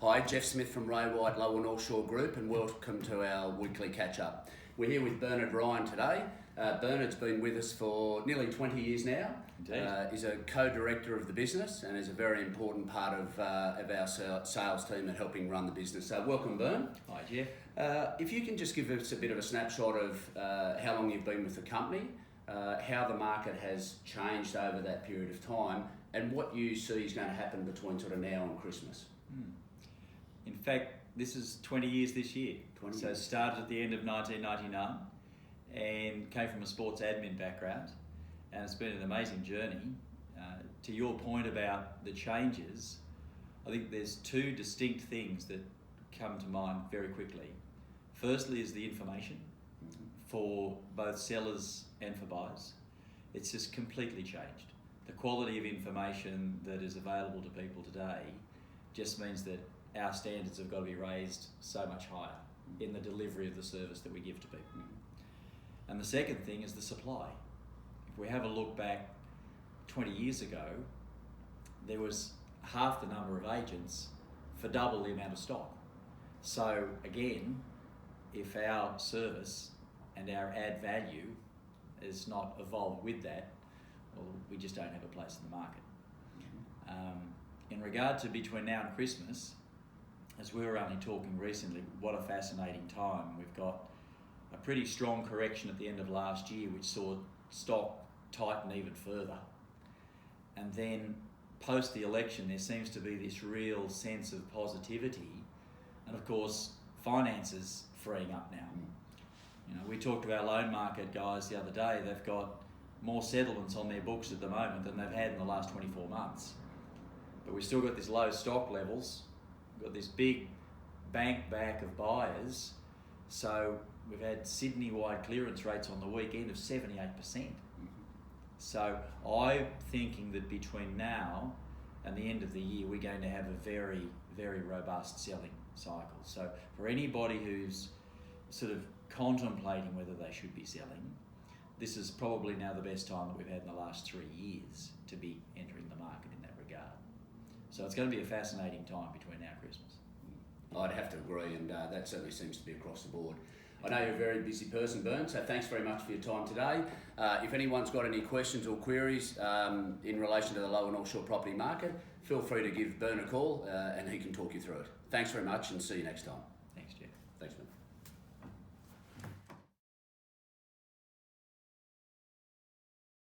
Hi, Geoff Smith from Ray White Lower North Shore Group, and welcome to our weekly catch-up. We're here with Bernard Ryan today. Bernard's been with us for nearly 20 years now. Indeed. He's a co-director of the business and is a very important part of our sales team and helping run the business. So welcome, Bern. Hi, Geoff. If you can just give us a bit of a snapshot of how long you've been with the company, how the market has changed over that period of time, and what you see is going to happen between sort of now and Christmas. In fact, this is 20 years this year. 20 so years. Started at the end of 1999 and came from a sports admin background, and it's been an amazing journey. To your point about the changes, I think there's two distinct things that come to mind very quickly. Firstly is the information for both sellers and for buyers. It's just completely changed. The quality of information that is available to people today just means that our standards have got to be raised so much higher in the delivery of the service that we give to people. And the second thing is the supply. If we have a look back 20 years ago, there was half the number of agents for double the amount of stock. So again, if our service and our add value is not evolved with that, well, we just don't have a place in the market. In regard to between now and Christmas, as we were only talking recently, what a fascinating time. We've got a pretty strong correction at the end of last year, which saw stock tighten even further. And then post the election, there seems to be this real sense of positivity. And of course, finances freeing up now. You know, we talked to our loan market guys the other day. They've got more settlements on their books at the moment than they've had in the last 24 months. But we've still got these low stock levels. We've got this big bank back of buyers. So we've had Sydney-wide clearance rates on the weekend of 78%. So I'm thinking that between now and the end of the year, we're going to have a very, very robust selling cycle. So for anybody who's sort of contemplating whether they should be selling, this is probably now the best time that we've had in the last 3 years to be entering the market in that regard. So it's going to be a fascinating time between now and Christmas. I'd have to agree, and that certainly seems to be across the board. I know you're a very busy person, Bern, so thanks very much for your time today. If anyone's got any questions or queries in relation to the Lower North Shore property market, feel free to give Bern a call and he can talk you through it. Thanks very much and see you next time.